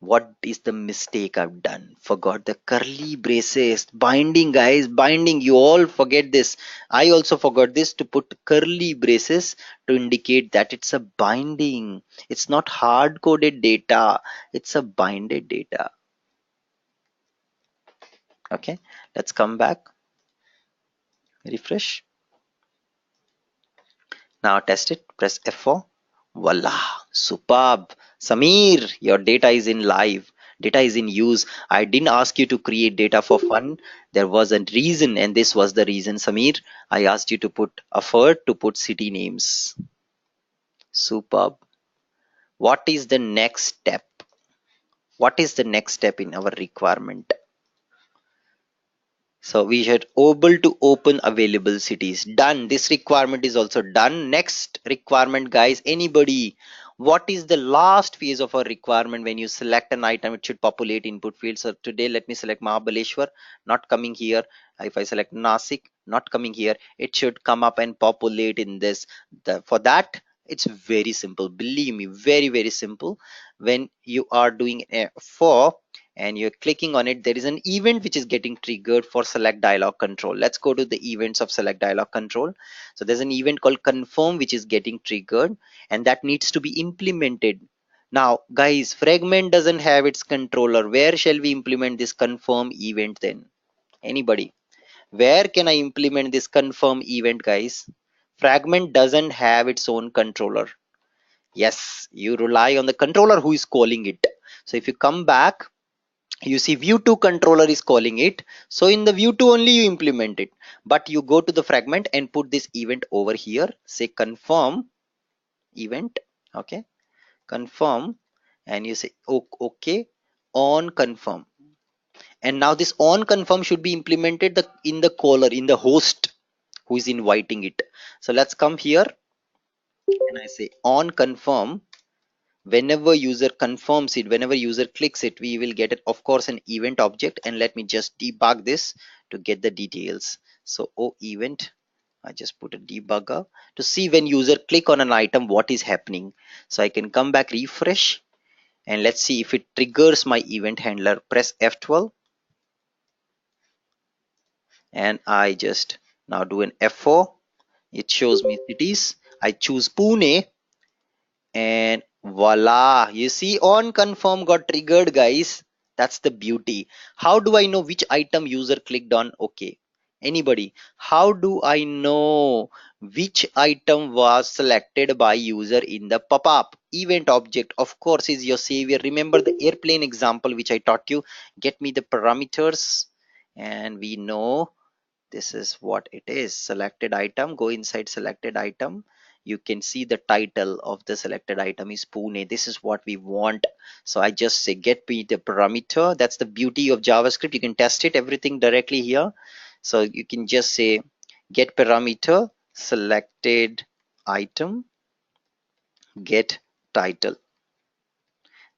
What is the mistake I've done? Forgot the curly braces. Binding, guys, binding. You all forget this. I also forgot this, to put curly braces to indicate that it's a binding. It's not hard coded data, it's a binded data. Okay, let's come back, refresh. Now test it, press F4. Voila, superb. Samir, your data is in live. Data is in use. I didn't ask you to create data for fun. There was a reason, and this was the reason, Samir. I asked you to put effort to put city names. Superb. What is the next step? What is the next step in our requirement? So we should able to open available cities. Done. This requirement is also done. Next requirement, guys. Anybody? What is the last phase of a requirement? When you select an item, it should populate input field. So today, let me select Mahabaleshwar. Not coming here. If I select Nasik, not coming here. It should come up and populate in this. For that, it's very simple. Believe me, very very simple. When you are doing a for and you're clicking on it, there is an event which is getting triggered for select dialog control. Let's go to the events of select dialog control. So there's an event called confirm which is getting triggered, and that needs to be implemented. Now guys, fragment doesn't have its controller. Where shall we implement this confirm event then? Anybody? Where can I implement this confirm event, guys? Fragment doesn't have its own controller. Yes, you rely on the controller who is calling it. So if you come back, you see view2 controller is calling it. So in the view2 only you implement it, but you go to the fragment and put this event over here, say confirm event. Okay, confirm, and you say okay on confirm. And now this on confirm should be implemented in the caller, in the host who is inviting it. So let's come here and I say on confirm. Whenever user confirms it, whenever user clicks it, we will get it, of course, an event object. And let me just debug this to get the details. So event, I just put a debugger to see when user click on an item what is happening. So I can come back, refresh, and let's see if it triggers my event handler. Press F12 and I just now do an F4. It shows me cities. I choose Pune, and voila, you see on confirm got triggered, guys. That's the beauty. How do I know which item user clicked on? Okay. Anybody? How do I know which item was selected by user in the pop-up? Event object, of course, is your savior. Remember the airplane example which I taught you? Get me the parameters, and we know this is what it is. Selected item, go inside selected item. You can see the title of the selected item is Pune. This is what we want. So I just say get me the parameter. That's the beauty of JavaScript. You can test it everything directly here. So you can just say get parameter selected item get title.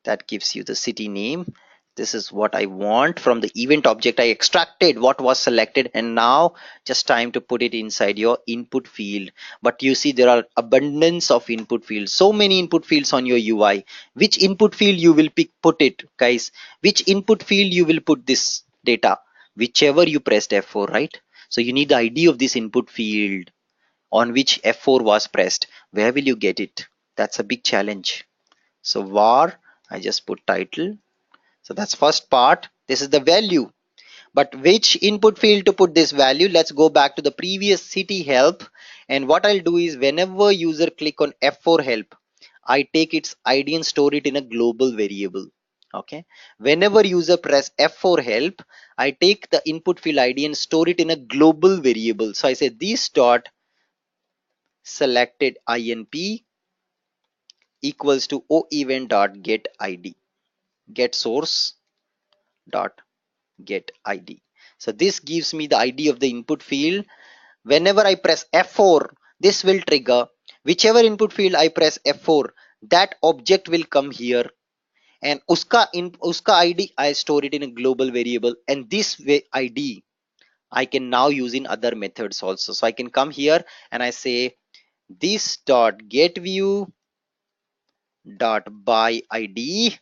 That gives you the city name. This is what I want from the event object. I extracted what was selected, and now just time to put it inside your input field. But you see there are abundance of input fields, so many input fields on your UI. Which input field you will put it, guys? Which input field you will put this data? Whichever you pressed F4, right? So you need the ID of this input field on which F4 was pressed. Where will you get it? That's a big challenge. So var, I just put title. So that's first part. This is the value. But which input field to put this value? Let's go back to the previous city help. And what I'll do is whenever user click on F4 help, I take its ID and store it in a global variable. Okay. Whenever user press F4 help, I take the input field ID and store it in a global variable. So I say this dot selected INP equals to o event dot get ID, get source dot get ID. So this gives me the ID of the input field. Whenever I press F4, this will trigger. Whichever input field I press F4, that object will come here, and uska ID I store it in a global variable, and this way ID I can now use in other methods also. So I can come here and I say this dot get view dot by ID,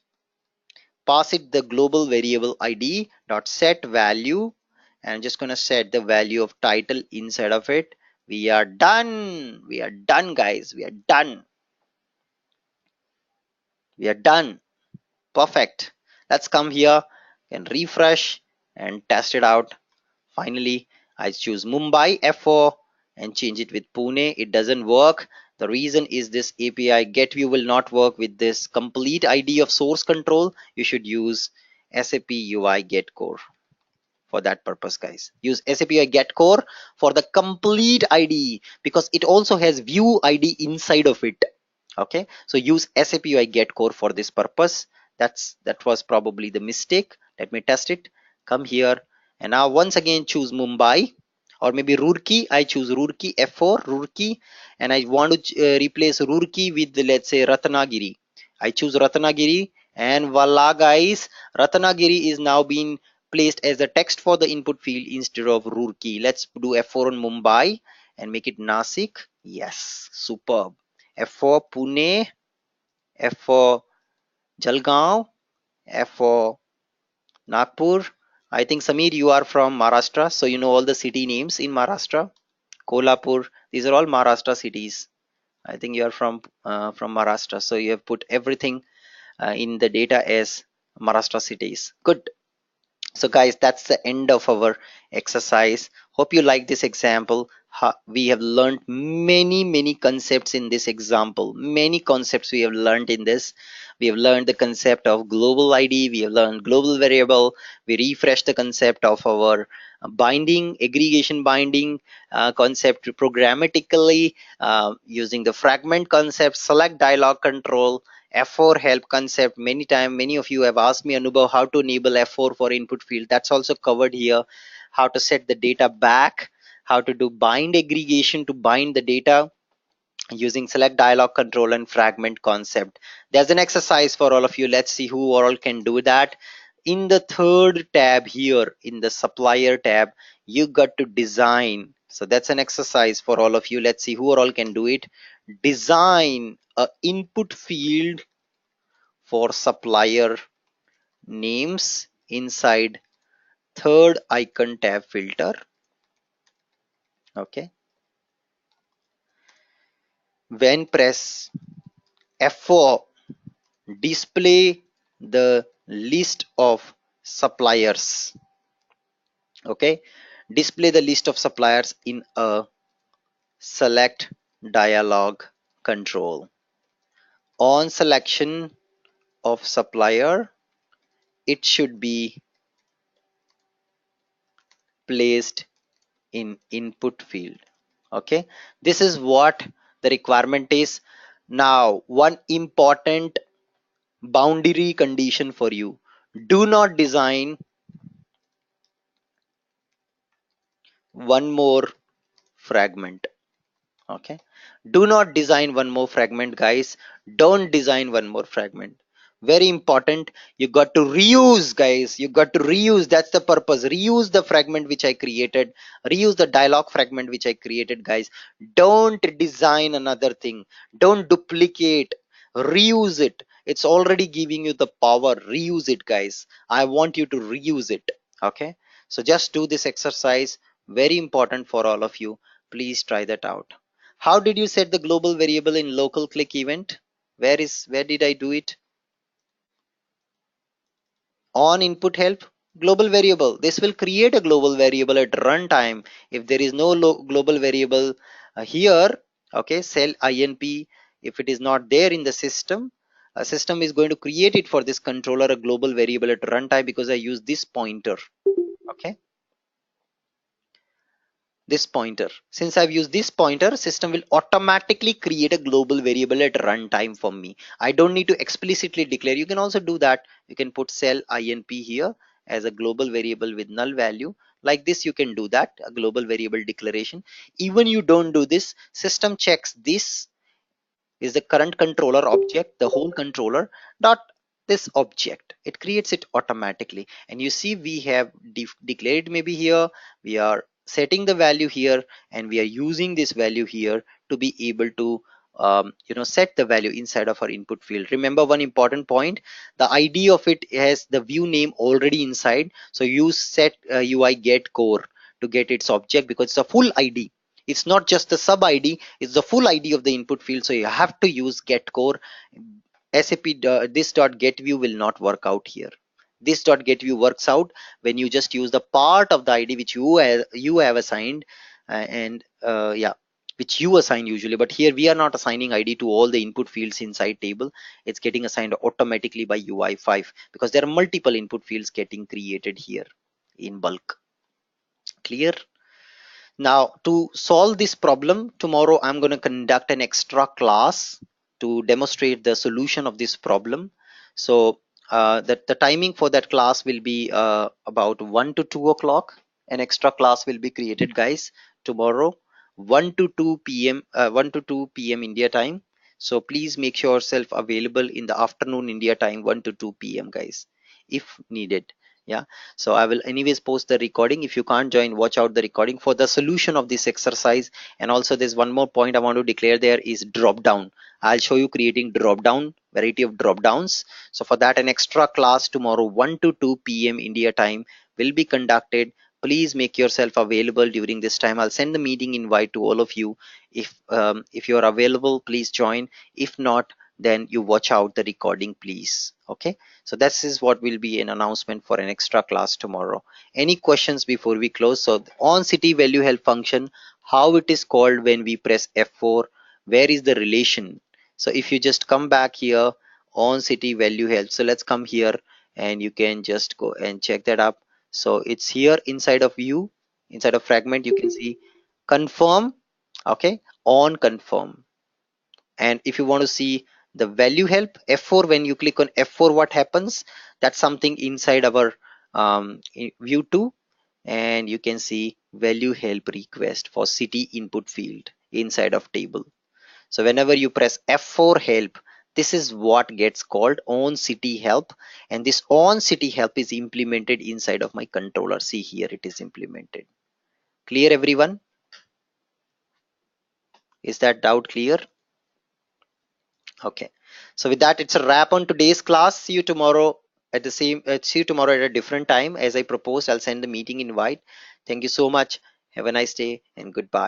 pass it the global variable id dot set value, and I'm just going to set the value of title inside of it. We are done. We are done, guys. We are done. We are done. Perfect. Let's come here and refresh and test it out. Finally, I choose Mumbai F4 and change it with Pune. It doesn't work. The reason is this API get view will not work with this complete ID of source control. You should use SAP UI get core for that purpose, guys. Use SAP UI get core for the complete ID because it also has view ID inside of it. Okay, so use SAP UI get core for this purpose. That was probably the mistake. Let me test it. Come here and now once again choose Mumbai or maybe Roorkee. I choose Roorkee F4 Roorkee, and I want to replace Roorkee with, let's say, Ratnagiri. I choose Ratnagiri, and voila, guys, Ratnagiri is now being placed as a text for the input field instead of Roorkee. Let's do F4 on Mumbai and make it Nasik. Yes, superb. F4 Pune, F4 Jalgaon, F4 Nagpur. I think Samir, you are from Maharashtra, so you know all the city names in Maharashtra. Kolhapur, these are all Maharashtra cities. I think you are from Maharashtra, so you have put everything in the data as Maharashtra cities. Good. So guys, that's the end of our exercise. Hope you like this example. We have learned many concepts in this example. Many concepts we have learned in this. We have learned the concept of global ID. We have learned global variable. We refreshed the concept of our binding, aggregation binding concept programmatically using the fragment concept, select dialog control, F4 help concept. Many of you have asked me, Anubhav, how to enable F4 for input field. That's also covered here. How to set the data back, how to do bind aggregation to bind the data using select dialog control and fragment concept. There's an exercise for all of you. Let's see who all can do that. In the third tab here, in the supplier tab, you got to design. So that's an exercise for all of you. Let's see who all can do it. Design a input field for supplier names inside third icon tab filter. Okay, when press F4, display the list of suppliers. Okay, display the list of suppliers in a select dialog control. On selection of supplier, it should be placed in input field. Okay, this is what the requirement is. Now, one important boundary condition for you: do not design one more fragment. Okay, do not design one more fragment, guys. Don't design one more fragment. Very important. You got to reuse, guys. You got to reuse. That's the purpose. Reuse the fragment which I created. Reuse the dialog fragment which I created, guys. Don't design another thing. Don't duplicate. Reuse it. It's already giving you the power. Reuse it, guys. I want you to reuse it. Okay, so just do this exercise. Very important for all of you. Please try that out. How did you set the global variable in local click event? Where did I do it? On input help, global variable. This will create a global variable at runtime. If there is no global variable here, okay, cell inp, if it is not there in the system, a system is going to create it for this controller a global variable at runtime because I use this pointer. Okay, this pointer. Since I've used this pointer, system will automatically create a global variable at runtime for me. I don't need to explicitly declare. You can also do that. You can put cell inp here as a global variable with null value. Like this, you can do that, a global variable declaration. Even you don't do this, system checks this is the current controller object, the whole controller dot this object. It creates it automatically. And you see we have declared maybe here, we are setting the value here, and we are using this value here to be able to set the value inside of our input field. Remember one important point: the id of it has the view name already inside, so use set ui get core to get its object because it's a full id. It's not just the sub id, it's the full id of the input field, so you have to use get core. sap this dot get view will not work out here. This dot get view works out when you just use the part of the id which you have assigned, and yeah, which you assign usually. But here we are not assigning id to all the input fields inside table. It's getting assigned automatically by ui5 because there are multiple input fields getting created here in bulk. Clear? Now, to solve this problem, tomorrow I'm going to conduct an extra class to demonstrate the solution of this problem. So, the timing for that class will be about 1 to 2 o'clock. An extra class will be created, guys, tomorrow, 1 to 2 p.m. 1 to 2 p.m. India time. So please make yourself available in the afternoon India time, 1 to 2 p.m., guys, if needed. Yeah, so I will anyways post the recording. If you can't join, watch out the recording for the solution of this exercise. And also there's one more point I want to declare, there is drop down. I'll show you creating drop down, variety of drop downs. So for that, an extra class tomorrow, 1 to 2 p.m. India time will be conducted. Please make yourself available during this time. I'll send the meeting invite to all of you. If you're available, please join. If not, then you watch out the recording, please. Okay, so this is what will be an announcement for an extra class tomorrow. Any questions before we close? So on city value help function, how it is called when we press F4, where is the relation? So if you just come back here on city value help, so let's come here and you can just go and check that up. So it's here inside of view, inside of fragment, you can see confirm. Okay, on confirm. And if you want to see the value help F4, when you click on F4, what happens? That's something inside our view 2, and you can see value help request for city input field inside of table. So whenever you press F4 help, this is what gets called on city help, and this on city help is implemented inside of my controller. See here, it is implemented. Clear, everyone? Is that doubt clear? Okay, so with that, it's a wrap on today's class. See you tomorrow at the same see you tomorrow at a different time as I proposed. I'll send the meeting invite. Thank you so much. Have a nice day and goodbye.